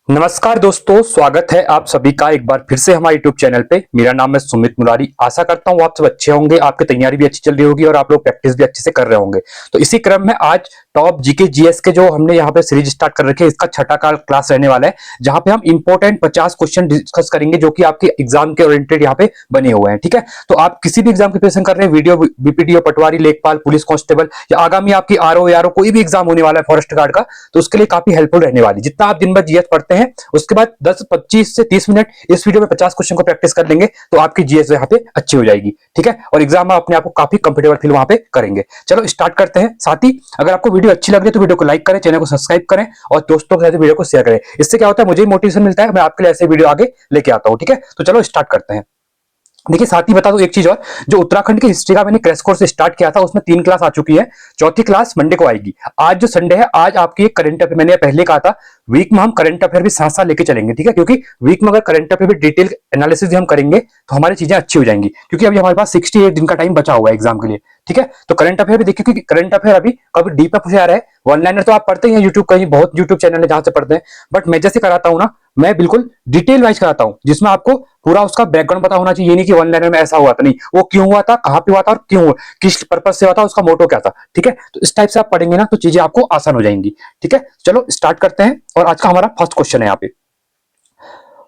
नमस्कार दोस्तों, स्वागत है आप सभी का एक बार फिर से हमारे YouTube चैनल पे। मेरा नाम है सुमित मुरारी। आशा करता हूँ आप सब अच्छे होंगे, आपकी तैयारी भी अच्छी चल रही होगी और आप लोग प्रैक्टिस भी अच्छे से कर रहे होंगे। तो इसी क्रम में आज टॉप जीके जीएस के जो हमने यहाँ पे सीरीज स्टार्ट कर रखे हैं, इसका छठा क्लास रहने वाला है, जहां पे हम इंपॉर्टेंट 50 क्वेश्चन डिस्कस करेंगे जो कि आपके एग्जाम के ओरिएंटेड यहाँ पे बने हुए हैं। ठीक है, तो आप किसी भी एग्जाम की प्रिपरेशन कर रहे हैं, वीडियो बीपीडीओ, पटवारी, लेखपाल, पुलिस कांस्टेबल या आगामी आपकी आरओ यारो कोई भी एग्जाम होने वाला है फॉरेस्ट गार्ड का, तो उसके लिए काफी हेल्पफुल रहने वाली। जितना आप दिन भर जीएस पढ़ते हैं, उसके बाद 10 25 से 30 मिनट इस वीडियो में 50 क्वेश्चन को प्रैक्टिस कर लेंगे तो आपकी जीएस यहाँ पे अच्छी हो जाएगी। ठीक है, और एग्जाम में अपने आप को काफी कंफर्टेबल फील वहां पे करेंगे। चलो स्टार्ट करते हैं। साथ ही अगर आपको वीडियो अच्छी लग रही है तो वीडियो को लाइक करें, चैनल को सब्सक्राइब करें और दोस्तों के साथ वीडियो को शेयर करें। इससे क्या होता है, मुझे मोटिवेशन मिलता है, मैं आपके लिए ऐसे वीडियो आगे लेके आता हूं। ठीक है, तो चलो स्टार्ट करते हैं। देखिए, साथ ही बता दो एक चीज और, जो उत्तराखंड की हिस्ट्री का मैंने क्रैश कोर्स स्टार्ट किया था उसमें 3 क्लास आ चुकी है, चौथी क्लास मंडे को आएगी। आज जो संडे है, आज आपकी एक करंट अफेयर, मैंने पहले कहा था वीक में हम करंट अफेयर भी साथ साथ लेके चलेंगे। ठीक है, क्योंकि वीक में अगर करंट अफेयर भी डिटेल एनालिसिस भी हम करेंगे तो हमारी चीजें अच्छी हो जाएंगी, क्योंकि अभी हमारे पास 68 दिन का टाइम बचा हुआ है एग्जाम के लिए। ठीक है, तो करंट अफेयर भी देखिए, क्योंकि करंट अफेयर अभी कभी डीप में पूछे जा रहा है। वन लाइनर तो आप पढ़ते ही हैं यूट्यूब, कहीं बहुत यूट्यूब चैनल है जहां से पढ़ते हैं, बट मैं जैसे कराता हूं ना, मैं बिल्कुल डिटेल वाइज कराता हूं, जिसमें आपको पूरा उसका बैकग्राउंड पता होना चाहिए। ये नहीं कि वन लाइनर में ऐसा हुआ था, नहीं, वो क्यों हुआ था, कहां पे हुआ था और क्यों हुआ, किस पर्पज से हुआ था, उसका मोटो क्या था। ठीक है, तो इस टाइप से आप पढ़ेंगे ना तो चीजें आपको आसान हो जाएंगी। ठीक है, चलो स्टार्ट करते हैं। और आज का हमारा फर्स्ट क्वेश्चन है यहाँ पे।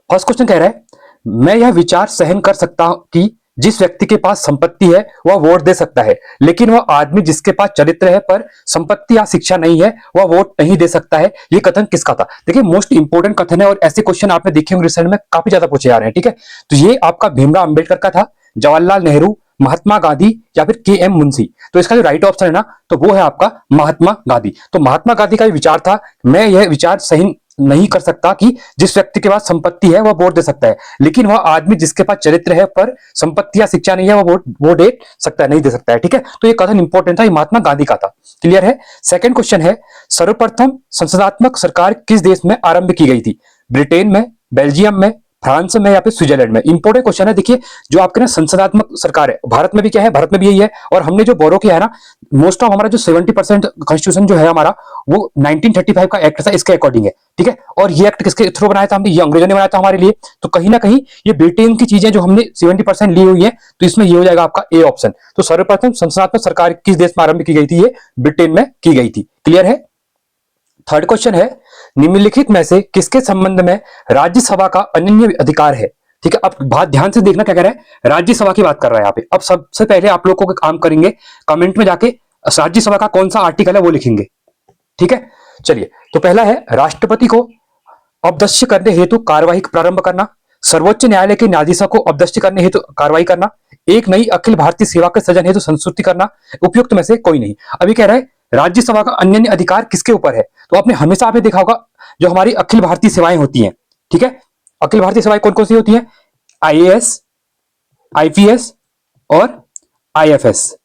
फर्स्ट क्वेश्चन कह रहा है, मैं यह विचार सहन कर सकता हूं कि जिस व्यक्ति के पास संपत्ति है वह वोट दे सकता है, लेकिन वह आदमी जिसके पास चरित्र है पर संपत्ति या शिक्षा नहीं है वह वोट नहीं दे सकता है। यह कथन किसका था? देखिए, मोस्ट इंपोर्टेंट कथन है और ऐसे क्वेश्चन आपने देखे होंगे रिसेंट में काफी ज्यादा पूछे जा रहे हैं। ठीक है, तो ये आपका भीमराव अंबेडकर का था, जवाहरलाल नेहरू, महात्मा गांधी या फिर के एम मुंशी। तो इसका जो राइट ऑप्शन है ना, तो वो है आपका महात्मा गांधी। तो महात्मा गांधी का विचार था, मैं यह विचार सही नहीं कर सकता कि जिस व्यक्ति के पास संपत्ति है वह वोट दे सकता है, लेकिन वह आदमी जिसके पास चरित्र है पर संपत्ति या शिक्षा नहीं है वह वोट दे सकता है, नहीं दे सकता है। ठीक है, तो ये कथन इंपॉर्टेंट था, ये महात्मा गांधी का था। क्लियर है? सेकंड क्वेश्चन है, सर्वप्रथम संसदात्मक सरकार किस देश में आरंभ की गई थी? ब्रिटेन में, बेल्जियम में, फ्रांस में या फिर स्विट्जरलैंड में? इंपॉर्टेंट क्वेश्चन है। देखिए, जो आपके ना संसदात्मक सरकार है, भारत में भी क्या है, भारत में भी यही है। और हमने जो बोरो किया है ना, मोस्ट ऑफ हमारा जो 70% कॉन्स्टिट्यूशन जो है हमारा, वो 1935 का एक्ट था, इसके अकॉर्डिंग है। ठीक है, और ये एक्ट किसके थ्रू बनाया था हमने? ये अंग्रेजों ने बनाया था हमारे लिए। तो कहीं ना कहीं ये ब्रिटेन की चीजें जो हमने 70% ली हुई है, तो इसमें ये हो जाएगा आपका ए ऑप्शन। तो सर्वप्रथम संसदात्मक सरकार किस देश में आरंभ की गई थी? ये ब्रिटेन में की गई थी। क्लियर है? थर्ड क्वेश्चन है, निम्नलिखित में से किसके संबंध में राज्यसभा का अनन्य अधिकार है? ठीक है, अब बात ध्यान से देखना, क्या कह रहा है, राज्यसभा की बात कर रहा है यहाँ पे। अब सबसे पहले आप लोगों को काम करेंगे, कमेंट में जाके राज्यसभा का कौन सा आर्टिकल है वो लिखेंगे। ठीक है, चलिए, तो पहला है, राष्ट्रपति को अपदस्थ्य करने हेतु कार्यवाही प्रारंभ करना, सर्वोच्च न्यायालय के न्यायाधीशों को अपदस्थ्य करने हेतु कार्रवाई करना, एक नई अखिल भारतीय सेवा के सृजन हेतु संस्तुति करना, उपयुक्त में से कोई नहीं। अभी कह रहा है राज्यसभा का अन्य अधिकार किसके ऊपर है? तो आपने हमेशा आपने देखा होगा, जो हमारी अखिल भारतीय सेवाएं होती हैं। ठीक है, अखिल भारतीय सेवाएं कौन कौन सी होती हैं? आईएएस, आईपीएस और आईएफएस।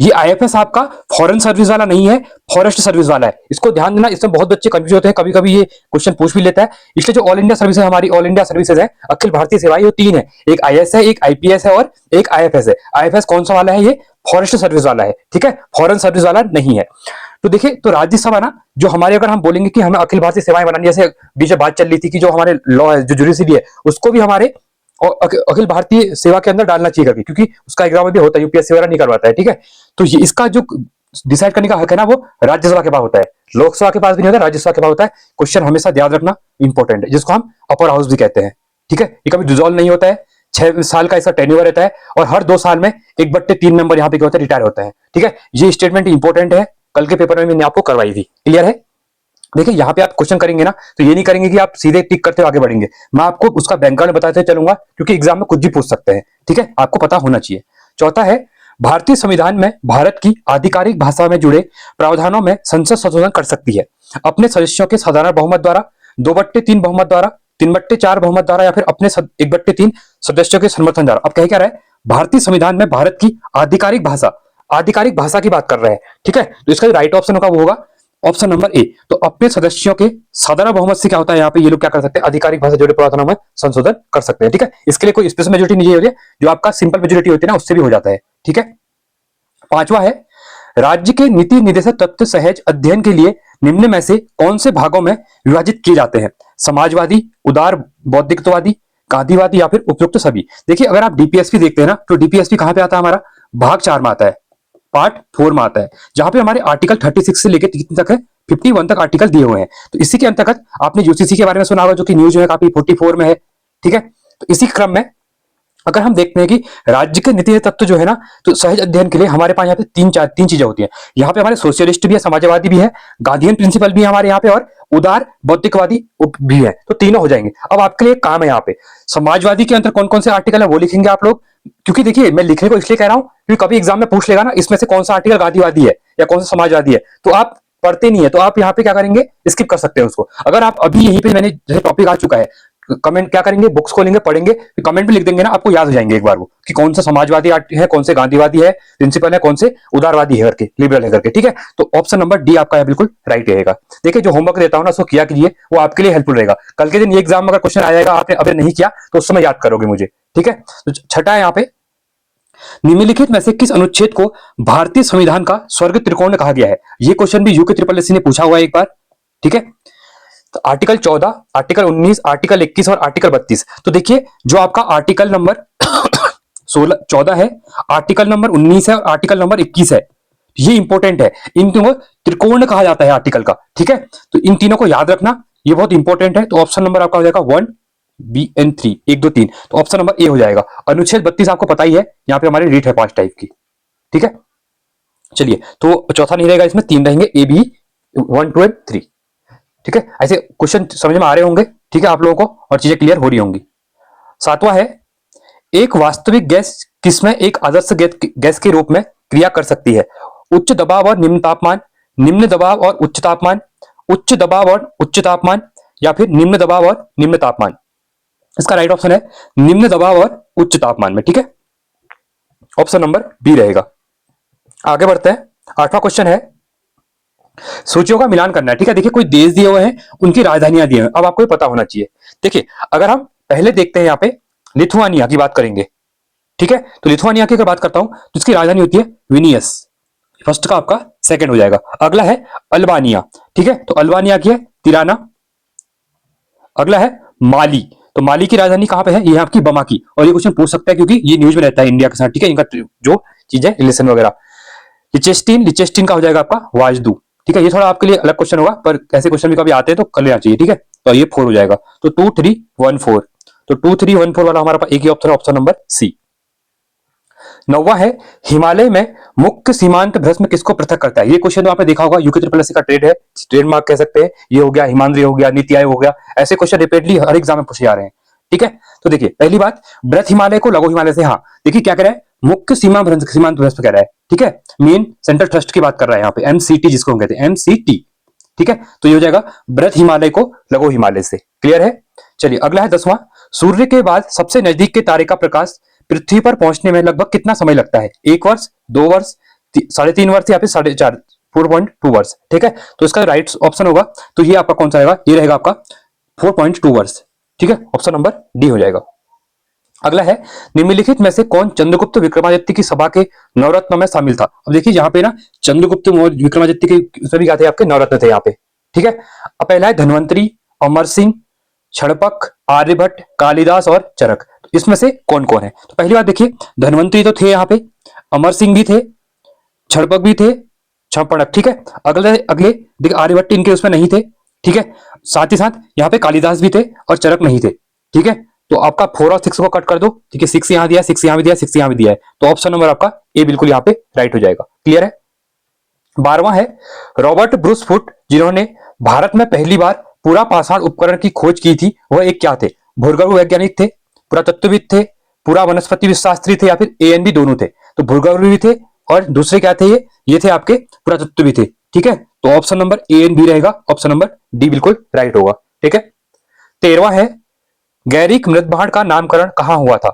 ये आईएफएस आपका फॉरेन सर्विस वाला नहीं है, फॉरेस्ट सर्विस वाला है। इसको ध्यान देना, इसमें बहुत बच्चे कंफ्यूज होते हैं, कभी कभी ये क्वेश्चन पूछ भी लेता है। इसलिए जो ऑल इंडिया सर्विस है, हमारी ऑल इंडिया सर्विसेज है, अखिल भारतीय सेवाएं, वो 3 है, एक आईएएस है, एक आईपीएस है और एक आईएफएस है। आईएफएस कौन सा वाला है? ये फॉरेस्ट सर्विस वाला है। ठीक है, फॉरेन सर्विस वाला नहीं है। तो देखिए, तो राज्यसभा ना, जो हमारे, अगर हम बोलेंगे कि हमें अखिल भारतीय सेवाएं बनानी, जैसे बीच में बात चल रही थी कि जो हमारे लॉ है, जो जुडिशरी है, उसको भी हमारे और अखिल भारतीय सेवा के अंदर डालना चाहिए कभी, क्योंकि उसका एग्जाम भी होता है, यूपीएससी वगैरह नहीं करवाता है। ठीक है, तो ये इसका जो डिसाइड करने का हक है ना, वो राज्यसभा के पास होता है, लोकसभा के पास भी नहीं होता, राज्यसभा के पास होता है। क्वेश्चन हमेशा याद रखना, इंपॉर्टेंट है, जिसको हम अपर हाउस भी कहते हैं। ठीक है, ये कभी डिसॉल्व नहीं होता है, 6 साल का इसका टेन्योर रहता है और हर 2 साल में 1/3 मेंबर यहाँ पे क्या होता है, रिटायर होता है। ठीक है, ये स्टेटमेंट इंपॉर्टेंट है, कल के पेपर में मैंने आपको करवाई थी। क्लियर है? देखिए, यहाँ पे आप क्वेश्चन करेंगे ना, तो ये नहीं करेंगे कि आप सीधे टिक करते हुए आगे बढ़ेंगे, मैं आपको उसका बैकग्राउंड बताते चलूंगा, क्योंकि एग्जाम में कुछ भी पूछ सकते हैं। ठीक है, आपको पता होना चाहिए। चौथा है, भारतीय संविधान में भारत की आधिकारिक भाषा में जुड़े प्रावधानों में संसद संशोधन कर सकती है अपने सदस्यों के साधारण बहुमत द्वारा, 2/3 बहुमत द्वारा, 3/4 बहुमत द्वारा या फिर अपने 1/3 सदस्यों के समर्थन द्वारा। अब कह क्या रहा है, भारतीय संविधान में भारत की आधिकारिक भाषा की बात कर रहे हैं। ठीक है, तो इसका राइट ऑप्शन होगा वो होगा ऑप्शन नंबर ए। तो अपने सदस्यों के साधारण बहुमत से क्या होता है, यहाँ पे ये लोग क्या कर सकते हैं, आधिकारिक भाषा जोड़े प्रावधानों में संशोधन कर सकते हैं। ठीक है, इसके लिए कोई स्पेशल मेजोरिटी नहीं होती है, जो आपका सिंपल मेजोरिटी होती है ना, उससे भी हो जाता है। ठीक है, पांचवा है, राज्य के नीति निर्देशक तत्व सहज अध्ययन के लिए निम्न में से कौन से भागों में विभाजित किए जाते हैं? समाजवादी, उदार बौद्धिकतावादी, गांधीवादी या फिर उपयुक्त सभी। देखिए अगर आप डीपीएसपी देखते हैं ना, तो डीपीएसपी कहां पे आता है? हमारा भाग 4 में आता है, पार्ट 4 में आता है, जहां पे हमारे आर्टिकल 36 से लेकर कितने तक है? 51 तक आर्टिकल दिए हुए हैं। तो इसी के अंतर्गत आपने यूसीसी के बारे में सुना होगा, जो कि न्यूज में काफी 44 में है। ठीक है, तो इसी क्रम में अगर हम देखते हैं कि राज्य के नीति तत्व जो है ना, तो सहज अध्ययन के लिए हमारे पास यहाँ पे तीन चीजें होती हैं। यहाँ पे हमारे सोशलिस्ट भी है, समाजवादी भी है, गांधीयन प्रिंसिपल भी है हमारे यहाँ पे, और उदार बौद्धिकवादी भी है। तो तीनों हो जाएंगे। अब आपके लिए काम है यहाँ पे, समाजवादी के अंदर कौन कौन से आर्टिकल है वो लिखेंगे आप लोग। क्योंकि देखिए मैं लिखने को इसलिए कह रहा हूँ क्योंकि कभी एग्जाम में पूछ लेगा ना, इसमें से कौन सा आर्टिकल गांधीवादी है या कौन सा समाजवादी है, तो आप पढ़ते नहीं है, तो आप यहाँ पे क्या करेंगे? स्किप कर सकते हैं उसको। अगर आप अभी यहीं पे, मैंने जैसे टॉपिक आ चुका है, कमेंट क्या करेंगे? बुक्स खोलेंगे, पढ़ेंगे, कमेंट में लिख देंगे ना, आपको याद हो जाएंगे एक बार वो कि कौन सा समाजवादी है, कौन से गांधीवादी है, प्रिंसिपल है, कौन से उदारवादी है करके, लिबरल है करके। ठीक है, तो ऑप्शन नंबर डी आपका बिल्कुल राइट रहेगा। देखिए जो होमवर्क देता हूं ना, उसको किया कीजिए, वो आपके लिए हेल्पफुल रहेगा। कल के दिन ये एग्जाम में अगर क्वेश्चन आ जाएगा, आपने अभी नहीं किया तो उस समय याद करोगे मुझे। ठीक है, तो छठा है यहाँ पे, निम्नलिखित में से किस अनुच्छेद को भारतीय संविधान का स्वर्ग त्रिकोण कहा गया है? ये क्वेश्चन भी यूके ट्रिपल एससी ने पूछा हुआ है एक बार। ठीक है, तो आर्टिकल 14, आर्टिकल 19, आर्टिकल 21 और आर्टिकल 32। तो देखिए जो आपका आर्टिकल नंबर 14 है, आर्टिकल नंबर 19 है और आर्टिकल नंबर 21 है, ये इंपॉर्टेंट है। इन तीनों को त्रिकोण कहा जाता है आर्टिकल का। ठीक है, तो इन तीनों को याद रखना, ये बहुत इंपॉर्टेंट है। तो ऑप्शन नंबर आपका हो जाएगा 1 बी एन 3, 1 2 3। तो ऑप्शन नंबर ए हो जाएगा। अनुच्छेद 32 आपको पता ही है, यहाँ पे हमारी रीट है 5 टाइप की। ठीक है, चलिए, तो चौथा नहीं रहेगा, इसमें 3 रहेंगे, ए बी 1 2 एंड 3। ठीक है, ऐसे क्वेश्चन समझ में आ रहे होंगे। ठीक है, आप लोगों को और चीजें क्लियर हो रही होंगी। सातवां है, एक वास्तविक गैस किसमें एक आदर्श गैस के रूप में क्रिया कर सकती है? उच्च दबाव और निम्न तापमान, निम्न दबाव और उच्च तापमान, उच्च दबाव और उच्च तापमान, या फिर निम्न दबाव और निम्न तापमान। इसका राइट ऑप्शन है निम्न दबाव और उच्च तापमान में। ठीक है, ऑप्शन नंबर बी रहेगा। आगे बढ़ते हैं, आठवां क्वेश्चन है, सूचियों का मिलान करना है। ठीक है, देखिए कोई देश दिए हुए हैं, उनकी राजधानियां दी हुई हैं, अब आपको ये पता होना चाहिए। देखिए अगर हम पहले देखते हैं यहाँ पे लिथुआनिया की बात करेंगे। ठीक है, तो लिथुआनिया की अगर बात करता हूं तो इसकी राजधानी होती है विनियस। फर्स्ट का आपका सेकंड हो जाएगा। अगला है अल्बानिया। ठीक है, तो अल्बानिया की है तिराना। अगला है माली, तो माली की राजधानी कहां पे है? ये आपकी बमाकी। और ये क्वेश्चन पूछ सकता है क्योंकि ये न्यूज में रहता है इंडिया के साथ। ठीक है, इनका जो चीज है रिलेशन वगैरह। लिचेस्टीन का हो जाएगा आपका वाजदू। ठीक है, ये थोड़ा आपके लिए अलग क्वेश्चन होगा, पर ऐसे क्वेश्चन भी कभी आते हैं तो कर लेना चाहिए। ठीक है, तो ये 4 हो जाएगा। तो 2 3 1 4, तो 2 3 1 4 वाला हमारा पास एक ही ऑप्शन है, ऑप्शन नंबर सी। नौवां है, हिमालय में मुख्य सीमांत भ्रष्म किसको पृथक करता है? ये क्वेश्चन आपने देखा होगा, यूके ट्रिपल एससी का ट्रेड है, ट्रेडमार्क कह सकते हैं। ये हो गया हिमाद्री, हो गया नीति आयोग, हो गया। ऐसे क्वेश्चन रिपीटली हर एग्जाम में पूछे जा रहे हैं। ठीक है, तो देखिए पहली बात, बृहत हिमालय को लघु हिमालय से, हाँ देखिए क्या कह रहा है, मुख्य सीमांत भ्रष्म कह रहा है। ठीक है, मेन सेंट्रल ट्रस्ट की बात कर रहा है यहाँ पे, एमसीटी जिसको हम कहते हैं, एमसीटी। ठीक है, तो ये हो जाएगा बृहत हिमालय को लघु हिमालय से। क्लियर है? चलिए अगला है 10वां, सूर्य के बाद सबसे नजदीक के तारे का प्रकाश पृथ्वी पर पहुंचने में लगभग कितना समय लगता है? 1 वर्ष, 2 वर्ष, 3.5 वर्ष या फिर 4.5, 4.2 वर्ष। ठीक है, तो इसका राइट ऑप्शन होगा, तो ये आपका कौन सा रहेगा? ये रहेगा आपका 4.2 वर्ष। ठीक है, ऑप्शन नंबर डी हो जाएगा। अगला है, निम्नलिखित में से कौन चंद्रगुप्त विक्रमादित्य की सभा के नवरत्न में शामिल था? अब देखिए यहाँ पे ना चंद्रगुप्त विक्रमादित्य के सभी क्या थे आपके? नवरत्न थे यहाँ पे। ठीक है, अब पहला है धन्वंतरी, अमर सिंह, क्षणपक, आर्यभट्ट, कालिदास और चरक। तो इसमें से कौन कौन है? तो पहली बात देखिए, धन्वंतरी तो थे यहाँ पे, अमर सिंह भी थे, क्षणपक भी थे, क्षणपक। ठीक है, अगले अगले देखिए आर्यभट्ट इनके उसमें नहीं थे। ठीक है, साथ ही साथ यहाँ पे कालिदास भी थे और चरक नहीं थे। ठीक है, तो आपका 4 और 6 को कट कर दो। ठीक है, 6 यहाँ दिया, 6 यहाँ भी दिया, 6 यहाँ भी दिया है, तो ऑप्शन नंबर आपका ए बिल्कुल यहाँ पे राइट हो जाएगा। क्लियर है? 12वां है, रॉबर्ट ब्रूस फुट जिन्होंने भारत में पहली बार पूरा पाषाण उपकरण की खोज की थी, वह एक क्या थे? भूगर्भ वैज्ञानिक थे, पुरातत्वविद थे, पूरा वनस्पति शास्त्री थे, या फिर ए एन बी दोनों थे? तो भूगर्भ भी थे और दूसरे क्या थे? ये थे आपके पुरातत्व भी थे। ठीक है, तो option number A and B रहेगा, ऑप्शन नंबर डी बिल्कुल राइट होगा। ठीक है, 13वां है, गैरिक मृतभांड का नामकरण कहां हुआ था?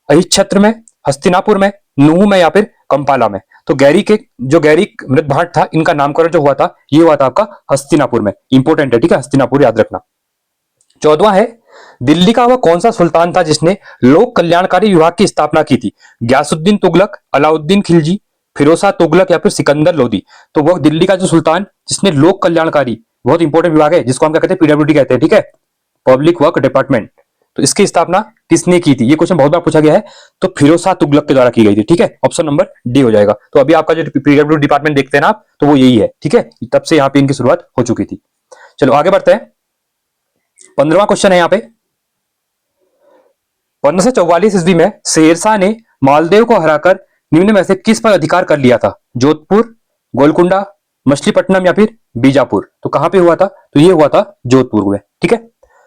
अहिच्छत्र में, हस्तिनापुर में, नूह में या फिर कंपाला में? तो गैरिक मृतभांड था, इनका नामकरण जो हुआ था, ये हुआ था आपका हस्तिनापुर में। इंपॉर्टेंट है, ठीक है, हस्तिनापुर याद रखना। 14वां है, दिल्ली का वह कौन सा सुल्तान था जिसने लोक कल्याणकारी विभाग की स्थापना की थी? गयासुद्दीन तुगलक, अलाउद्दीन खिलजी, फिरोज तुगलक या फिर सिकंदर लोदी। तो वो दिल्ली का जो सुल्तान जिसने लोक कल्याणकारी, बहुत इंपॉर्टेंट विभाग है जिसको हम क्या कहते हैं, पीडब्ल्यूडी कहते हैं, ठीक है, पब्लिक वर्क डिपार्टमेंट। तो इसकी स्थापना किसने की थी, ये क्वेश्चन बहुत बार पूछा गया है। तो फिरोज तुगलक के द्वारा की गई थी, ठीक है, ऑप्शन नंबर डी हो जाएगा। तो अभी आपका जो पीडब्ल्यू डिपार्टमेंट देखते हैं ना आप, तो वो यही है, ठीक है, तब से यहाँ पे इनकी शुरुआत हो चुकी थी। चलो आगे बढ़ते हैं। 15वां क्वेश्चन है यहाँ पे, 1544 ईस्वी में शेरशाह ने मालदेव को हराकर निम्न में से किस पर अधिकार कर लिया था? जोधपुर, गोलकुंडा, मछलीपट्टनम या फिर बीजापुर। तो कहां पे हुआ था? तो ये हुआ था जोधपुर में, ठीक है।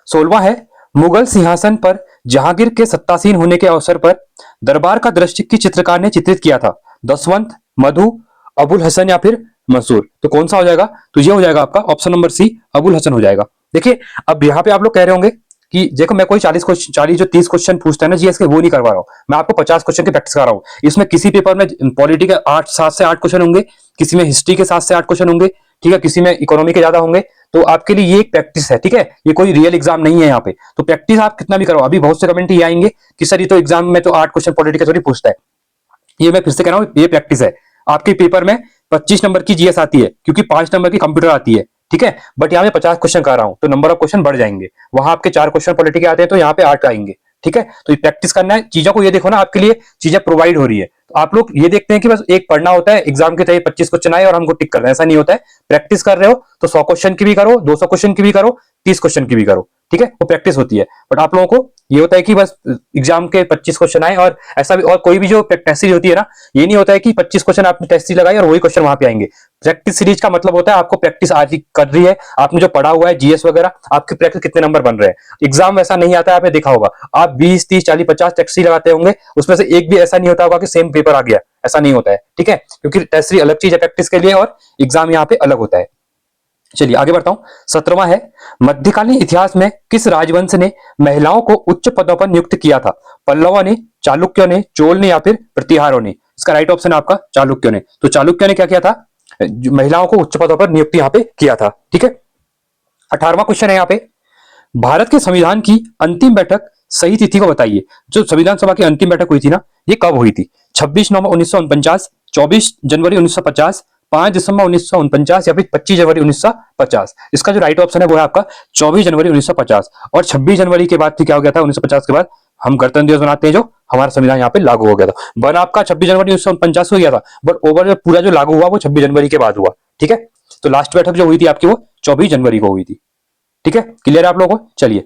16वां है, मुगल सिंहासन पर जहांगीर के सत्तासीन होने के अवसर पर दरबार का दृश्य किस चित्रकार ने चित्रित किया था? दसवंत, मधु, अबुल हसन या फिर मंसूर। तो कौन सा हो जाएगा? तो ये हो जाएगा आपका option number C, Abul Hasan हो जाएगा। देखिए अब यहाँ पे आप लोग कह रहे होंगे कि देखो मैं कोई 40 क्वेश्चन, 40 जो 30 क्वेश्चन पूछता है ना जीएस के, वो नहीं करवा रहा हूँ मैं, आपको 50 क्वेश्चन की प्रैक्टिस करा रहा हूँ। इसमें किसी पेपर में पॉलिटी के 7 से 8 क्वेश्चन होंगे, किसी में हिस्ट्री के 7 से 8 क्वेश्चन होंगे, ठीक है, किसी में इकोनॉमी के ज्यादा होंगे। तो आपके लिए ये एक प्रैक्टिस है, ठीक है, ये कोई रियल एग्जाम नहीं है यहाँ पे। तो प्रैक्टिस आप कितना भी करो। अभी बहुत से कमेंट ये आएंगे कि सर ये तो एग्जाम में तो 8 क्वेश्चन पॉलिटी का थोड़ी पूछता है। ये मैं फिर से कह रहा हूँ, ये प्रैक्टिस है। आपके पेपर में 25 नंबर की जीएस आती है क्योंकि 5 नंबर की कंप्यूटर आती है, ठीक है, बट यहाँ पे 50 क्वेश्चन कर रहा हूं तो नंबर ऑफ क्वेश्चन बढ़ जाएंगे। वहां आपके 4 क्वेश्चन पॉलिटी के आते हैं तो यहाँ पे 8 आएंगे, ठीक है। तो ये प्रैक्टिस करना है, चीजों को ये देखो ना, आपके लिए चीजें प्रोवाइड हो रही है। तो आप लोग ये देखते हैं कि बस एक पढ़ना होता है एग्जाम के तय 25 क्वेश्चन आए और हमको टिक करना है, ऐसा नहीं होता है। प्रैक्टिस कर रहे हो तो 100 क्वेश्चन की भी करो, 200 क्वेश्चन की भी करो, 30 क्वेश्चन की भी करो, ठीक है, वो प्रैक्टिस होती है। बट आप लोगों को ये होता है कि बस एग्जाम के 25 क्वेश्चन आए और ऐसा भी, और कोई भी जो टेस्ट सीरीज होती है ना, ये नहीं होता है कि 25 क्वेश्चन आपने टेस्ट सीरीज लगाई और वही क्वेश्चन वहां पे आएंगे। प्रैक्टिस सीरीज का मतलब होता है आपको प्रैक्टिस आज ही कर रही है, आपने जो पढ़ा हुआ है जीएस वगैरह, आपकी प्रैक्टिस कितने नंबर बन रहे हैं। एग्जाम वैसा नहीं आता है, आपने देखा होगा, आप 20, 30, 40, 50 टेस्ट सीरीज लगाते होंगे, उसमें से एक भी ऐसा नहीं होता होगा कि सेम पेपर आ गया, ऐसा नहीं होता है, ठीक है, क्योंकि टेस्ट सीरीज अलग चीज है प्रैक्टिस के लिए और एग्जाम यहाँ पे अलग होता है। चलिए आगे बढ़ता हूं। 17वां है, मध्यकालीन इतिहास में किस राजवंश ने महिलाओं को उच्च पदों पर नियुक्त किया था? पल्लवों ने, चालुक्यों ने, चोल ने या फिर प्रतिहारों ने। इसका राइट ऑप्शन है आपका चालुक्यों ने। तो चालुक्यों ने क्या किया था? महिलाओं को उच्च पदों पर नियुक्त यहाँ पे किया था, ठीक है। 18वां क्वेश्चन है यहाँ पे, भारत के संविधान की अंतिम बैठक सही तिथि को बताइए। जो संविधान सभा की अंतिम बैठक हुई थी ना, ये कब हुई थी? 26 नवंबर 1949, 24 जनवरी 1950, 5 दिसंबर 1949 या फिर 25 जनवरी 1950। इसका जो राइट ऑप्शन है वो है आपका 24 जनवरी 1950। और 26 जनवरी के बाद क्या हो गया था? 1950 के बाद हम गणतंत्र दिवस मनाते हैं, जो हमारा संविधान यहाँ पे लागू हो गया था। बन आपका 26 जनवरी 1949 हो गया था, बट ओवर पूरा जो लागू हुआ वो 26 जनवरी के बाद हुआ, ठीक है। तो लास्ट बैठक जो हुई थी आपकी वो 24 जनवरी को हुई थी, ठीक है। क्लियर है आप लोगों को? चलिए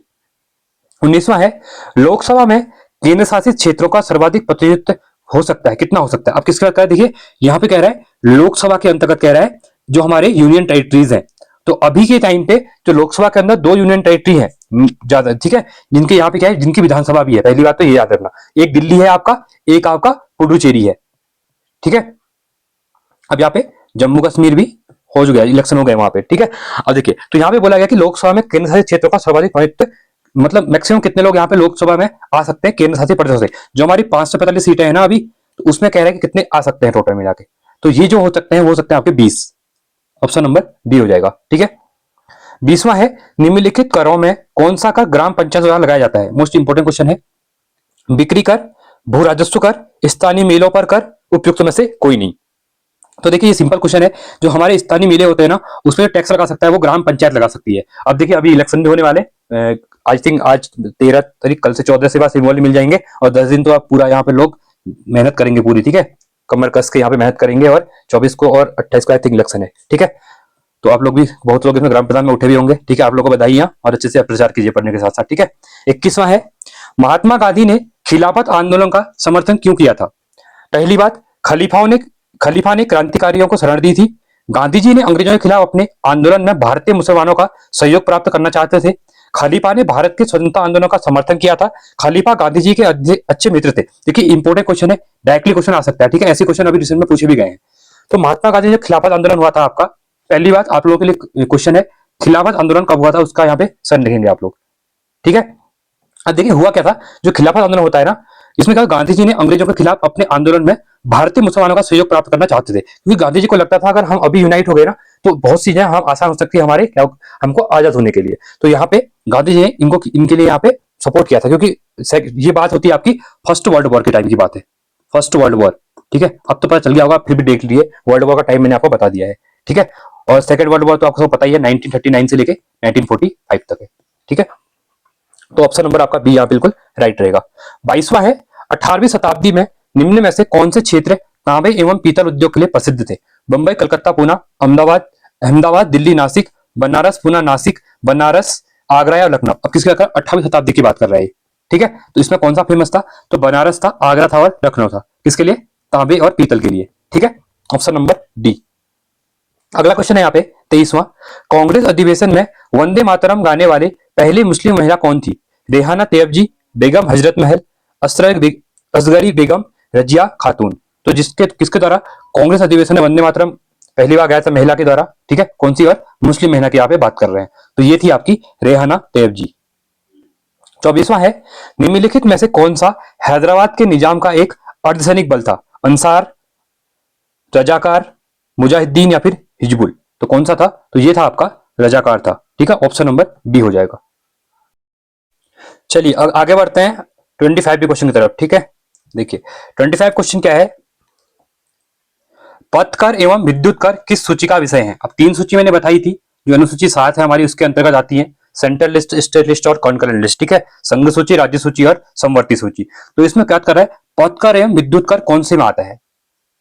19वां है, लोकसभा में केंद्र शासित क्षेत्रों का सर्वाधिक प्रतिनिधित्व हो सकता है, कितना हो सकता है? अब किसके बात देखिए, यहाँ पे कह रहा है लोकसभा के अंतर्गत कह रहा है जो हमारे यूनियन टेरिटरीज हैं। तो अभी के टाइम पे जो लोकसभा के अंदर 2 यूनियन टेरिटरी है ज्यादा, ठीक है, जिनके यहाँ पे क्या है, जिनकी विधानसभा भी है। पहली बात तो ये याद रखना, एक दिल्ली है आपका, एक आपका पुडुचेरी है, ठीक है। अब यहाँ पे जम्मू कश्मीर भी हो गया, इलेक्शन हो गए वहां पे, ठीक है। अब देखिए तो यहाँ पे बोला गया कि लोकसभा में केंद्र शासित क्षेत्रों का सर्वाधिक प्रतिनिधित्व, मतलब मैक्सिमम कितने लोग यहाँ पे लोकसभा में आ सकते हैं केंद्र शासित प्रदेशों से। जो हमारी 545 सीटें हैं ना अभी, तो उसमें कह रहे हैं कि कितने आ सकते हैं टोटल मिला के। तो ये जो हो सकते हैं वो हो सकते हैं आपके 20, ऑप्शन नंबर बी हो जाएगा, ठीक है। 20वां है, निम्नलिखित करों में कौन सा कर ग्राम पंचायत द्वारा लगाया जाता है? मोस्ट इंपोर्टेंट क्वेश्चन है। बिक्री कर, भू राजस्व कर, स्थानीय मेलों पर कर, उपयुक्त में से कोई नहीं। तो देखिए ये सिंपल क्वेश्चन है, जो हमारे स्थानीय मेले होते हैं ना, उसमें टैक्स लगा सकता है वो ग्राम पंचायत लगा सकती है। अब देखिए अभी इलेक्शन भी होने वाले, आई थिंक आज 13 तारीख, कल से 14 से बाद सिंबल मिल जाएंगे और 10 दिन तो आप पूरा यहाँ पे लोग मेहनत करेंगे पूरी, ठीक है, कमर कस के यहाँ पे मेहनत करेंगे। और 24 को और 28 को आई थिंक इलेक्शन है, ठीक है। तो आप लोग भी, बहुत लोग इसमें ग्राम प्रधान में उठे भी होंगे, ठीक है, आप लोगों को बधाइयां और अच्छे से प्रचार कीजिए पढ़ने के साथ साथ, ठीक है। 21वां है, महात्मा गांधी ने खिलाफत आंदोलन का समर्थन क्यों किया था? पहली बात, खलीफा ने क्रांतिकारियों को शरण दी थी। गांधी जी ने अंग्रेजों के खिलाफ अपने आंदोलन में भारतीय मुसलमानों का सहयोग प्राप्त करना चाहते थे। खलीफा ने भारत के स्वतंत्रता आंदोलन का समर्थन किया था। खलीफा गांधी जी के अच्छे मित्र थे। देखिए इंपोर्टेंट क्वेश्चन है, डायरेक्टली क्वेश्चन आ सकता है, ठीक है, ऐसे क्वेश्चन अभी रिसेंट में पूछे भी गए हैं। तो महात्मा गांधी जब खिलाफत आंदोलन हुआ था आपका, पहली बात आप लोगों के लिए क्वेश्चन है, खिलाफत आंदोलन कब हुआ था उसका यहाँ पे सन लिखेंगे आप लोग, ठीक है। अब देखिए हुआ क्या था, जो खिलाफत आंदोलन होता है ना, इसमें क्या गांधी जी ने अंग्रेजों के खिलाफ अपने आंदोलन में भारतीय मुसलमानों का सहयोग प्राप्त करना चाहते थे, क्योंकि गांधी जी को लगता था अगर हम अभी यूनाइट हो गए ना तो बहुत सी चीजें हम आसान हो सकती है हमारे क्या, हमको आजाद होने के लिए। तो यहाँ पे गांधी जी ने इनके लिए यहाँ पे सपोर्ट किया था, क्योंकि ये बात होती है आपकी फर्स्ट वर्ल्ड वॉर के टाइम की बात है, फर्स्ट वर्ल्ड वॉर, ठीक है, अब तो पता चल गया होगा, फिर भी देख लीजिए, वर्ल्ड वॉर का टाइम मैंने आपको बता दिया है। ठीक है, और सेकंड वर्ल्ड वॉर तो आपको सब पता ही है, 1939 से लेके 1945 तक है। ठीक है, तो ऑप्शन नंबर आपका बी यहाँ बिल्कुल राइट रहेगा। 22वां है, 18वीं शताब्दी में निम्न में से कौन से क्षेत्र तांबे एवं पीतल उद्योग के लिए प्रसिद्ध थे? बंबई, कलकत्ता, पूना, अहमदाबाद, अहमदाबाद, दिल्ली, नासिक, बनारस, पूना, नासिक, बनारस, आगरा या लखनऊ। अब किसकी बात कर, 18वीं शताब्दी की बात कर रहा है। ठीक है, तो इसमें कौन सा फेमस था? तो बनारस था, आगरा था और लखनऊ था। किसके लिए? तांबे और पीतल के लिए। ठीक है, ऑप्शन नंबर डी। अगला क्वेश्चन है यहाँ पे 23वां, कांग्रेस अधिवेशन में वंदे मातरम गाने वाले पहली मुस्लिम महिला कौन थी? रेहाना तैयब जी, बेगम हजरत महल, असगरी बेगम, रजिया खातून। तो जिसके किसके द्वारा कांग्रेस अधिवेशन में वंदे मातरम पहली बार गाया था? महिला के द्वारा। ठीक है, कौन सी? और मुस्लिम महिला की यहाँ पे बात कर रहे हैं, तो ये थी आपकी रेहाना तैयब जी। 24वां है, निम्नलिखित में से कौन सा हैदराबाद के निजाम का एक अर्धसैनिक बल था? अंसार, रजाकार, मुजाहिदीन या फिर हिजबुल। तो कौन सा था? तो ये था आपका रजाकार था। ठीक है, ऑप्शन नंबर बी हो जाएगा। चलिए आगे बढ़ते हैं 25 क्वेश्चन की तरफ। ठीक है, देखिए 25 क्वेश्चन क्या है, पथ कर एवं विद्युत कर किस सूची का विषय है? अब 3 सूची मैंने बताई थी, जो अनुसूची 7 है हमारी, उसके अंतर्गत आती है, सेंट्रल लिस्ट, स्टेट लिस्ट और कॉन्करेंट लिस्ट। ठीक है, संघ सूची, राज्य सूची और समवर्ती सूची। तो इसमें क्या कर रहा है, पथ कर एवं विद्युत कर कौन से में आता है?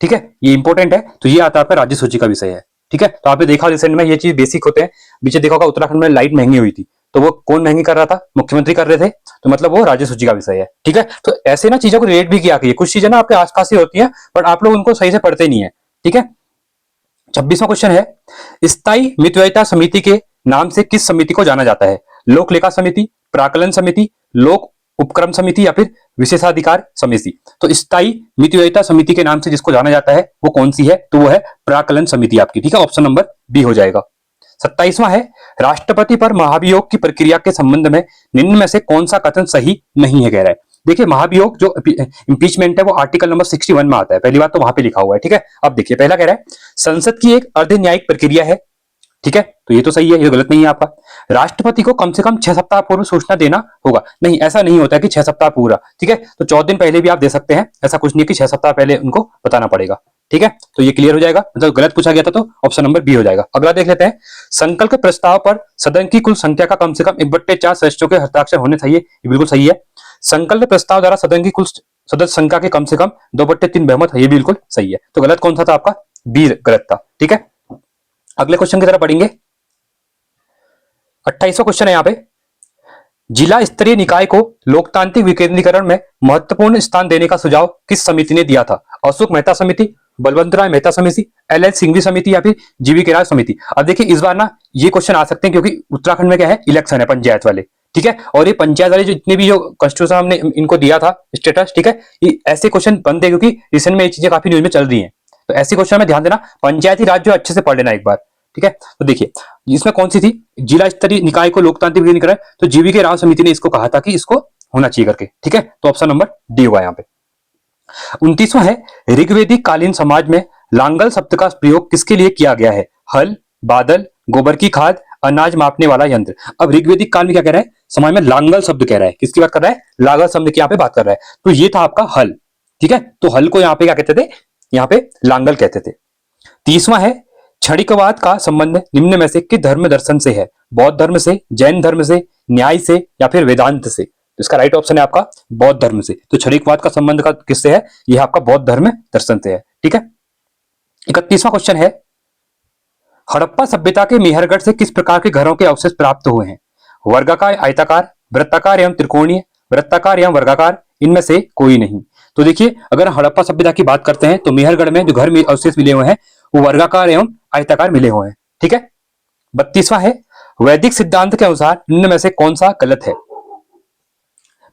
ठीक है, ये इंपॉर्टेंट है, तो ये आता है आपका राज्य सूची का विषय है। ठीक है, तो आपने देखा रिसेंट में ये चीज बेसिक होते हैं, पीछे देखा होगा उत्तराखंड में लाइट महंगी हुई थी, तो वो कौन महंगी कर रहा था? मुख्यमंत्री कर रहे थे, तो मतलब वो राज्य सूची का विषय है। ठीक है, तो ऐसे ना चीजों को रिलेट भी किया कीजिए, कुछ चीजें ना आपके आसपास ही होती है, बट आप लोग उनको सही से पढ़ते नहीं है। ठीक है, 26वां क्वेश्चन है, स्थायी मितव्ययिता समिति के नाम से किस समिति को जाना जाता है? लोक लेखा समिति, प्राकलन समिति, लोक उपक्रम समिति या फिर विशेषाधिकार समिति। तो स्थायी मितव्ययिता समिति के नाम से जिसको जाना जाता है वो कौन सी है? तो वो है प्राकलन समिति आपकी। ठीक है, ऑप्शन नंबर बी हो जाएगा। 27वां है, राष्ट्रपति पर महाभियोग की प्रक्रिया के संबंध में निम्न में से कौन सा कथन सही नहीं है? कह रहा है, देखिए महाभियोग जो इंपीचमेंट है वो आर्टिकल नंबर 61 में आता है, पहली बात तो वहां पे लिखा हुआ है। ठीक है, अब देखिए पहला कह रहा है संसद की एक अर्ध न्यायिक प्रक्रिया है। ठीक है, तो ये तो सही है, ये गलत नहीं है आपका। राष्ट्रपति को कम से कम 6 सप्ताह पूर्व सूचना देना होगा, नहीं ऐसा नहीं होता है कि 6 सप्ताह पूरा। ठीक है, तो 14 दिन पहले भी आप दे सकते हैं, ऐसा कुछ नहीं है कि 6 सप्ताह पहले उनको बताना पड़ेगा। ठीक है, तो ये क्लियर हो जाएगा, मतलब गलत पूछा गया था तो ऑप्शन नंबर बी हो जाएगा। अगला देख लेते हैं, संकल्प प्रस्ताव पर सदन की कुल संख्या का कम से कम 1/4 सदस्यों के हस्ताक्षर होने चाहिए, ये बिल्कुल सही है। संकल्प प्रस्ताव द्वारा सदन की कुल सदस्य संख्या के कम से कम 2/3 बहुमत है, ये बिल्कुल सही है। तो गलत कौन सा था आपका? बी गलत था। ठीक है, अगले क्वेश्चन की तरफ पढ़ेंगे। 28वां क्वेश्चन है यहाँ पे, जिला स्तरीय निकाय को लोकतांत्रिक विकेंद्रीकरण में महत्वपूर्ण स्थान देने का सुझाव किस समिति ने दिया था? अशोक मेहता समिति, बलवंत राय मेहता समिति, एल सिंघवी समिति या फिर जीवी के राय समिति। अब देखिए इस बार ना ये क्वेश्चन आ सकते हैं क्योंकि उत्तराखंड में क्या है, इलेक्शन है पंचायत वाले। ठीक है, और ये पंचायत वाले जितने भी जो कॉन्स्टिट्यूशन हमने इनको दिया था स्टेटस, ठीक है, ये ऐसे क्वेश्चन बनते हैं क्योंकि रिसेंट में ये चीजें काफी न्यूज में चल रही है, तो ऐसे क्वेश्चन में ध्यान देना, पंचायती राज जो अच्छे से पढ़ लेना एक बार। ठीक है, तो देखिए इसमें कौन सी थी, जिला स्तरीय निकाय को लोकतांत्रिक विकेंद्रीकरण, तो जीवी के राव समिति ने इसको कहा था कि इसको होना चाहिए करके। ठीक है, तो ऑप्शन नंबर डी हुआ यहाँ पे। 29वां है, ऋग्वेदिक कालीन समाज में लांगल शब्द का प्रयोग किसके लिए किया गया है? हल, बादल, गोबर की खाद, अनाज मापने वाला यंत्र। अब ऋग्वेदिक काल में क्या कह रहा है, समाज में लांगल शब्द कह रहा है, किसकी बात कर रहा है? लांगल शब्द की यहाँ पे बात कर रहा है, तो ये था आपका हल। ठीक है, तो हल को यहाँ पे क्या कहते थे? यहाँ पे लांगल कहते थे। 30वां है, क्षणिकवाद का संबंध निम्न में से किस धर्म दर्शन से है? बौद्ध धर्म से, जैन धर्म से, न्याय से या फिर वेदांत से? तो इसका राइट ऑप्शन है आपका बौद्ध धर्म से। तो क्षणिकवाद का संबंध का किससे है? यह आपका बौद्ध धर्म दर्शन से है। ठीक है, 31वां क्वेश्चन है, हड़प्पा सभ्यता के मेहरगढ़ से किस प्रकार के घरों के अवशेष प्राप्त हुए हैं? वर्गाकार, आयताकार, वृत्ताकार एवं त्रिकोणीय, वृत्ताकार एवं वर्गाकार, इनमें से कोई नहीं। तो देखिए अगर हड़प्पा सभ्यता की बात करते हैं तो मेहरगढ़ में जो घर में अवशेष मिले हुए हैं वो वर्गाकार एवं आयताकार मिले हुए हैं। ठीक है, 32वां है, वैदिक सिद्धांत के अनुसार निम्न में से कौन सा गलत है?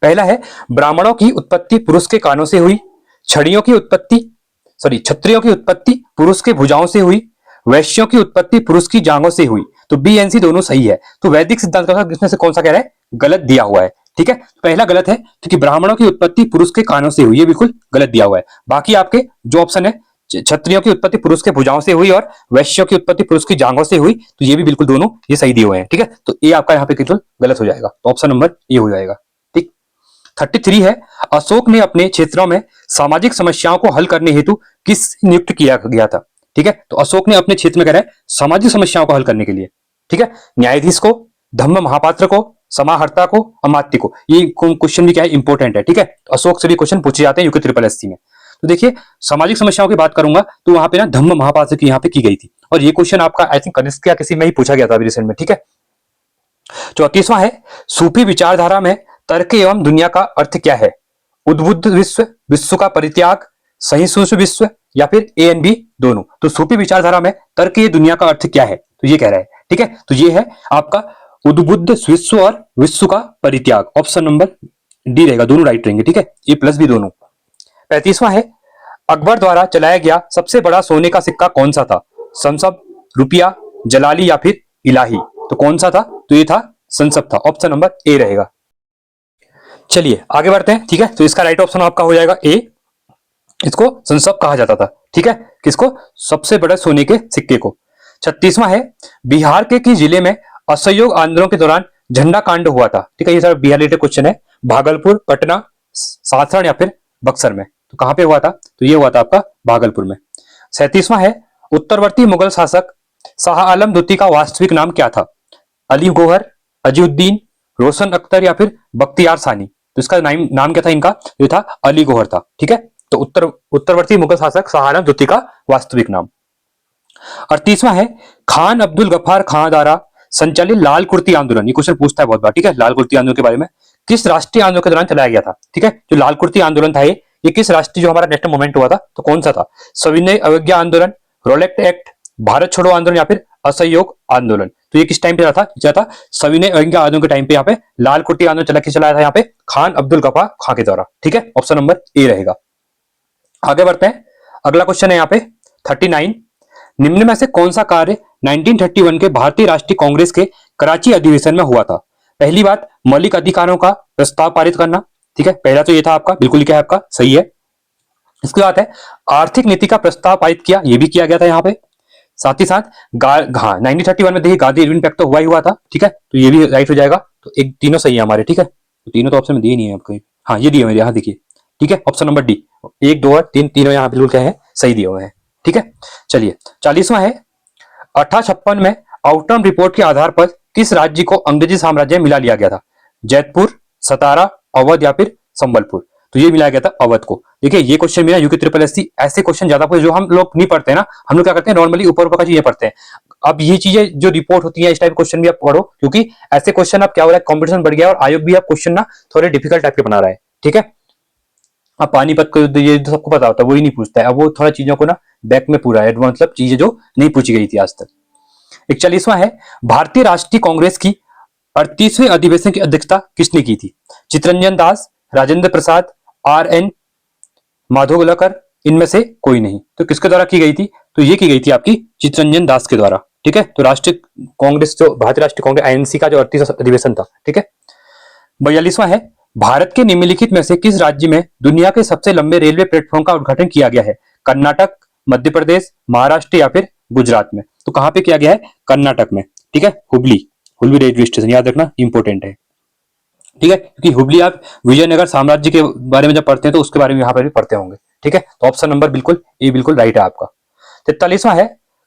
पहला है, ब्राह्मणों की उत्पत्ति पुरुष के कानों से हुई, छड़ियों की उत्पत्ति क्षत्रियों की उत्पत्ति पुरुष के भुजाओं से हुई, वैश्यों की उत्पत्ति पुरुष की जांघों से हुई। तो बी एन सी दोनों सही है। तो वैदिक सिद्धांत का इसमें से कौन सा कह रहा है? गलत दिया हुआ है। ठीक है, पहला गलत है क्योंकि ब्राह्मणों की उत्पत्ति पुरुष के कानों से हुई, ये बिल्कुल गलत दिया हुआ है। बाकी आपके जो ऑप्शन है, क्षत्रियों की उत्पत्ति पुरुष के भुजाओं से हुई और वैश्यों की उत्पत्ति पुरुष की जांघों से हुई, तो ये भी बिल्कुल दोनों ये सही दिए हुए हैं। ठीक है, तो ये आपका यहाँ पे बिल्कुल गलत हो जाएगा, तो ऑप्शन नंबर ए हो जाएगा। ठीक, 33 है, अशोक ने अपने क्षेत्रों में सामाजिक समस्याओं को हल करने हेतु किस नियुक्त किया गया था? ठीक है, तो अशोक ने अपने क्षेत्र में कह रहे हैं सामाजिक समस्याओं को हल करने के लिए, ठीक है, न्यायाधीश को, धम्म महापात्र को, समाहर्ता को, अमात्य को। ये क्वेश्चन भी क्या है, इंपॉर्टेंट है, ठीक है। तो अशोक से भी क्वेश्चन पूछे जाते हैं यूके ट्रिपल एससी में। तो देखिए सामाजिक समस्याओं की बात करूंगा तो वहां पे ना धम्म महापात्र की यहाँ पे की गई थी, और ये क्वेश्चन आपका आई थिंक कनिष्क या किसी में ही पूछा गया था अभी रिसेंट में, ठीक है। 34वां है, सूफी विचारधारा में तर्क एवं दुनिया का अर्थ क्या है? उद्बुद्ध विश्व, विश्व का परित्याग, सहिष्णु विश्व, या फिर ए एंड बी दोनों। तो सूफी विचारधारा में तर्क ये दुनिया का अर्थ क्या है, तो ये कह रहा है, ठीक है। तो ये है आपका उद्बुद्ध विश्व और विश्व का परित्याग, ऑप्शन नंबर डी रहेगा, दोनों राइट रहेंगे, ठीक है, ए प्लस बी दोनों। 35वां है, अकबर द्वारा चलाया गया सबसे बड़ा सोने का सिक्का कौन सा था? संसब, रुपया, जलाली या फिर इलाही? तो कौन सा था? तो ये था संसब था, ऑप्शन नंबर ए रहेगा। चलिए आगे बढ़ते हैं, ठीक है। तो इसका राइट ऑप्शन आपका हो जाएगा ए, इसको संसब कहा जाता था, ठीक है, किसको? सबसे बड़े सोने के सिक्के को। 36वां है, बिहार के जिले में असहयोग आंदोलन के दौरान झंडा कांड हुआ था, ठीक है, ये सर बिहार रिलेटेड क्वेश्चन है, भागलपुर, पटना, सासण या फिर बक्सर में? तो कहां पे हुआ था? तो ये हुआ था आपका भागलपुर में। 37वां है, उत्तरवर्ती मुगल शासक शाह आलम द्वितीय का वास्तविक नाम क्या था? अली गौहर, अजीउद्दीन, रोशन अख्तर या फिर बख्तियार सानी? तो इसका नाम क्या था इनका? ये था अली गौहर था, ठीक है। तो उत्तरवर्ती मुगल शासक शाह आलम द्वितीय का वास्तविक नाम। 38वां है, खान अब्दुल गफ्फार खान द्वारा संचालित लाल कुर्ती आंदोलन, ये क्वेश्चन पूछता है बहुत बार, ठीक है, लाल कुर्ती आंदोलन के बारे में किस राष्ट्रीय आंदोलन के दौरान चलाया गया था? ठीक है, जो लाल कुर्ती आंदोलन था ये किस राष्ट्रीय जो हमारा नेशनल मूवमेंट हुआ था तो कौन सा था? सविनय अवज्ञा आंदोलन, रोलेक्ट एक्ट, भारत छोड़ो आंदोलन या फिर असहयोग आंदोलन? तो ये किस टाइम पे चला था? सविनय अवज्ञा आंदोलन के टाइम पे यहाँ पे लाल कुर्ती आंदोलन चलाया था यहाँ पे खान अब्दुल गफ्फार खान के द्वारा, ठीक है, ऑप्शन नंबर ए रहेगा। आगे बढ़ते हैं, अगला क्वेश्चन है यहाँ पे 39, निम्न में से कौन सा कार्य 1931 के भारतीय राष्ट्रीय कांग्रेस के कराची अधिवेशन में हुआ था? पहली बात, मौलिक अधिकारों का प्रस्ताव पारित करना, ठीक है, पहला तो ये था आपका, बिल्कुल क्या है आपका, सही है। इसके बाद है आर्थिक नीति का प्रस्ताव पारित किया, ये भी किया गया था यहाँ पे। साथ ही साथ 1931 में देखिए गांधी इरविन पैक्ट तो हुआ ही हुआ था, ठीक है, तो ये भी राइट हो जाएगा। तो एक तीनों सही है हमारे, ठीक है, तो तीनों तो ऑप्शन में दिए नहीं है आपको, हाँ ये दिए हुए यहाँ देखिए, ठीक है, ऑप्शन नंबर डी, 1 2 और 3 तीनों यहाँ बिल्कुल क्या है, सही दिए हुए हैं, ठीक है। चलिए 40वां है, 1856 में आउटरम रिपोर्ट के आधार पर किस राज्य को अंग्रेजी साम्राज्य में मिला लिया गया था? जैतपुर, सतारा, अवध या फिर संबलपुर? तो ये मिलाया गया था अवध को। देखिए ये क्वेश्चन मिला यूके ट्रिपल एससी, ऐसे क्वेश्चन ज्यादा जो हम लोग नहीं पढ़ते हैं ना, हम लोग क्या करते हैं नॉर्मली ऊपर ऊपर का चीजें पढ़ते हैं। अब ये चीजें जो रिपोर्ट होती है इस टाइप क्वेश्चन भी आप पढ़ो, क्योंकि ऐसे क्वेश्चन अब क्या हो रहा है, कॉम्पिटिशन बढ़ गया और आयोग भी अब क्वेश्चन ना थोड़े डिफिकल्ट टाइप के बना रहा है, ठीक है। अब पानीपत को ये तो सबको पता होता है, वही नहीं पूछता है, अब वो थोड़ा चीजों को ना बैक में पूरा है, मतलब चीजें जो नहीं पूछी गई थी आज तक। 41वां है, भारतीय राष्ट्रीय कांग्रेस की 38वें अधिवेशन की अध्यक्षता किसने की थी? चितरंजन दास, राजेंद्र प्रसाद, RN माधोलकर, इनमें से कोई नहीं। तो किसके द्वारा की गई थी? तो ये की गई थी आपकी चितरंजन दास के द्वारा, ठीक है। तो राष्ट्रीय कांग्रेस जो भारतीय राष्ट्रीय कांग्रेस INC का जो 38वां अधिवेशन था, ठीक है। 42वां है, भारत के निम्नलिखित में से किस राज्य में दुनिया के सबसे लंबे रेलवे प्लेटफॉर्म का उद्घाटन किया गया है? कर्नाटक, मध्य प्रदेश, महाराष्ट्र या फिर गुजरात में? तो कहां पे किया गया है? कर्नाटक में, ठीक है, हुबली रेलवे स्टेशन, याद रखना इंपॉर्टेंट है, ठीक है, क्योंकि हुबली आप विजयनगर साम्राज्य के बारे में जब पढ़ते हैं तो उसके बारे में यहाँ पर भी पढ़ते होंगे, ठीक है। तो ऑप्शन नंबर बिल्कुल ए बिल्कुल राइट है आपका। 43वां है,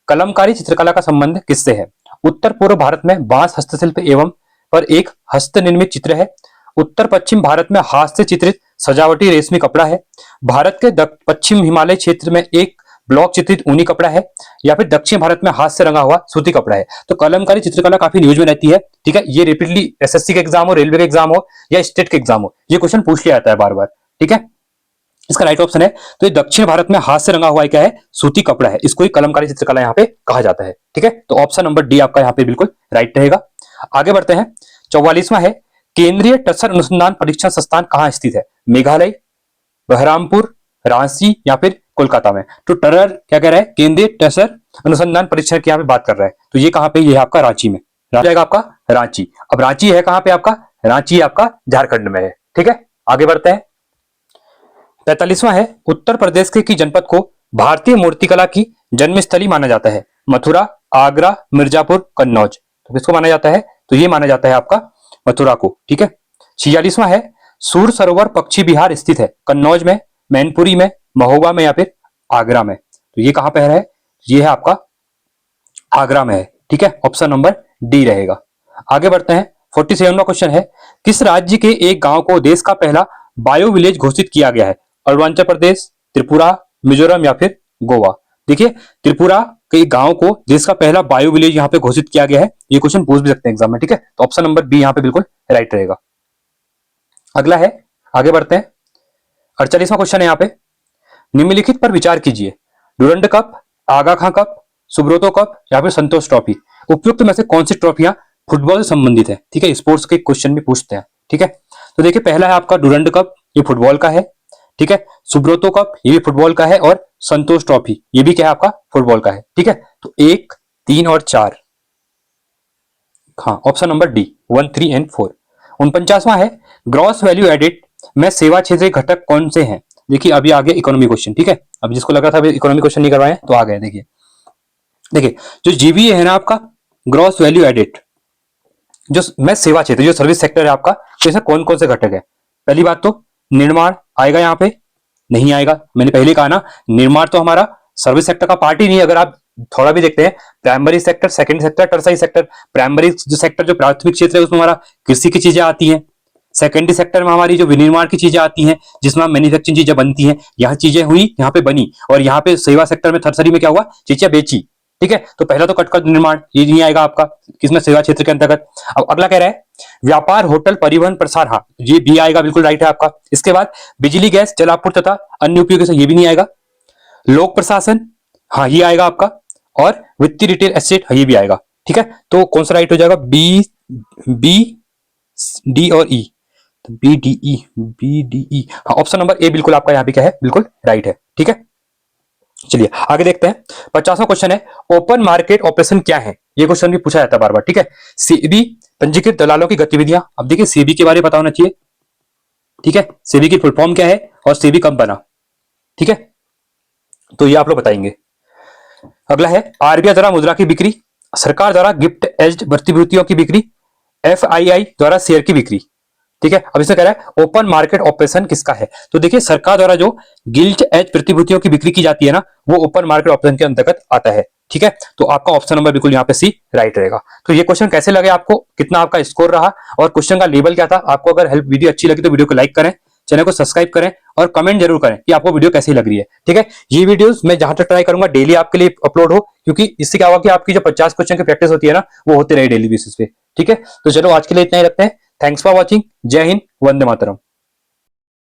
कलमकारी चित्रकला का संबंध किससे है? उत्तर पूर्व भारत में बांस हस्तशिल्प एवं पर एक हस्त निर्मित चित्र है। उत्तर पश्चिम भारत में हाथ से चित्रित सजावटी रेशमी कपड़ा है। भारत के पश्चिम हिमालय क्षेत्र में एक ब्लॉक चित्रित ऊनी कपड़ा है, या फिर दक्षिण भारत में हाथ से रंगा हुआ सूती कपड़ा है। तो कलमकारी चित्रकला काफी न्यूज में रहती है, ठीक है, ये रिपीटली SSC के एग्जाम हो, रेलवे के एग्जाम हो या स्टेट के एग्जाम हो, ये क्वेश्चन पूछ लिया जाता है बार बार, ठीक है। इसका राइट ऑप्शन है, तो ये दक्षिण भारत में हाथ से रंगा हुआ क्या है? सूती कपड़ा है, इसको ही कलमकारी चित्रकला यहाँ पे कहा जाता है, ठीक है। तो ऑप्शन नंबर डी आपका यहाँ पे बिल्कुल राइट रहेगा। आगे बढ़ते हैं, 44वां है, केंद्रीय टसर अनुसंधान परीक्षण संस्थान कहाँ स्थित है? मेघालय, बहरामपुर, रांची या फिर कोलकाता में? तो टरर क्या कह रहा है? केंद्रीय टसर अनुसंधान परीक्षण की यहाँ पे बात कर रहा है, तो ये कहाँ पे? ये है आपका रांची में, जाएगा आपका रांची। अब रांची है कहाँ पे आपका? रांची आपका झारखंड में है, ठीक है। आगे बढ़ते हैं, 45वां है, उत्तर प्रदेश के की जनपद को भारतीय मूर्तिकला की जन्मस्थली माना जाता है? मथुरा, आगरा, मिर्जापुर, कन्नौज? तो किसको माना जाता है? तो ये माना जाता है आपका मथुरा को, ठीक है। 46वां है, सूर सरोवर पक्षी विहार स्थित है? कन्नौज में, मैनपुरी में, महोबा में या फिर आगरा में? तो ये कहां पर है? ये है आपका आगरा में है। ठीक है, ऑप्शन नंबर डी रहेगा। आगे बढ़ते हैं। 47वां क्वेश्चन है, किस राज्य के एक गांव को देश का पहला बायो विलेज घोषित किया गया है? अरुणाचल प्रदेश, त्रिपुरा, मिजोरम या फिर गोवा? देखिए, त्रिपुरा के एक गांव को देश का पहला बायो विलेज यहाँ पे घोषित किया गया है। ये क्वेश्चन पूछ भी सकते हैं एग्जाम में। ठीक है, तो ऑप्शन नंबर बी यहाँ पे बिल्कुल राइट रहेगा। अगला है, आगे बढ़ते हैं। 48वां क्वेश्चन है यहाँ पे, निम्नलिखित पर विचार कीजिए। डुरंड कप, आगा खां कप, सुब्रोतो कप या फिर संतोष ट्रॉफी? उपयुक्त में से कौन सी ट्रॉफियां फुटबॉल से संबंधित है? ठीक है, स्पोर्ट्स के क्वेश्चन भी पूछते हैं। ठीक है, तो देखिए, पहला है आपका डुरंड कप, ये फुटबॉल का है। ठीक है, सुब्रोतो कप ये भी फुटबॉल का है, और संतोष ट्रॉफी ये भी क्या है आपका फुटबॉल का है। ठीक है, तो 1, 3 और 4, हाँ, ऑप्शन नंबर डी 1, 3 एंड 4। 49वां है, ग्रॉस वैल्यू एडिट में सेवा क्षेत्र के घटक कौन से हैं? देखिए, अभी आगे इकोनॉमी क्वेश्चन। ठीक है, अब जिसको लगा था अभी इकोनॉमी क्वेश्चन नहीं करवाए तो आ गए। देखिए देखिए, जो जीवीए है ना आपका, ग्रॉस वैल्यू एडिट, जो मैं सेवा क्षेत्र, जो सर्विस सेक्टर है आपका, तो इसमें कौन कौन से घटक है? पहली बात तो निर्माण आएगा यहाँ पे? नहीं आएगा। मैंने पहले कहा ना, निर्माण तो हमारा सर्विस सेक्टर का पार्ट ही नहीं है। अगर आप थोड़ा भी देखते हैं, primary sector, secondary sector, tertiary sector. Primary जो सेक्टर, जो प्राथमिक क्षेत्र है, उसमें हमारा कृषि की चीजें आती हैं। सेकेंडरी सेक्टर में हमारी जो विनिर्माण की चीजें आती हैं, जिसमें मैन्युफैक्चरिंग चीजें बनती हैं। यहाँ चीजें हुई, यहाँ पे बनी, और यहाँ पे सेवा सेक्टर में, थर्सरी में क्या हुआ, चीजें बेची। ठीक है, तो पहला तो कटकर निर्माण, ये नहीं आएगा आपका किसमें, सेवा क्षेत्र के अंतर्गत। अब अगला कह रहा है व्यापार, होटल, परिवहन, प्रसार, हाँ, ये भी आएगा, बिल्कुल राइट है आपका। इसके बाद बिजली, गैस, जल आपूर्ति तथा अन्य उपयोगी, ये भी नहीं आएगा। लोक प्रशासन, हाँ, ये आएगा आपका। और वित्तीय, रिटेल एसेट, ये भी आएगा। ठीक है, तो कौन सा राइट हो जाएगा? बी, डी और E, B D E, B D E, हाँ, ऑप्शन नंबर ए बिल्कुल आपका यहाँ पे क्या है, बिल्कुल राइट है। ठीक है, चलिए आगे देखते हैं। 50वां क्वेश्चन है, ओपन मार्केट ऑपरेशन क्या है? ये क्वेश्चन भी पूछा जाता है बार बार। ठीक है, सेबी पंजीकृत दलालों की गतिविधियां। अब देखिए, सेबी के बारे में पता होना चाहिए। ठीक है, सेबी की फुल फॉर्म क्या है और सेबी कब बना? ठीक है, तो ये आप लोग बताएंगे। अगला है, आरबीआई द्वारा मुद्रा की बिक्री, सरकार द्वारा गिफ्ट एज्ड प्रतिभूतियों की बिक्री, एफआईआई द्वारा शेयर की बिक्री। ठीक है, अब इसमें कह रहा है ओपन मार्केट ऑपरेशन किसका है? तो देखिए, सरकार द्वारा जो गिल्ट एज प्रतिभूतियों की बिक्री की जाती है ना, वो ओपन मार्केट ऑपरेशन के अंतर्गत आता है। ठीक है, तो आपका ऑप्शन नंबर बिल्कुल यहाँ पे सी राइट रहेगा। तो ये क्वेश्चन कैसे लगे आपको, कितना आपका स्कोर रहा, और क्वेश्चन का लेवल क्या था? आपको अगर हेल्प वीडियो अच्छी लगी तो वीडियो को लाइक करें, चैनल को सब्सक्राइब करें, और कमेंट जरूर करें कि आपको वीडियो कैसी लग रही है। ठीक है, ये वीडियोस मैं जहां तक ट्राई करूंगा डेली आपके लिए अपलोड हो, क्योंकि इससे क्या होगा कि आपकी जो 50 क्वेश्चन की प्रैक्टिस होती है ना, वो होती रहे डेली बेसिस पे। ठीक है, तो चलो आज के लिए इतना ही रखते हैं। Thanks for watching. जय हिंद, वंदे मातरम।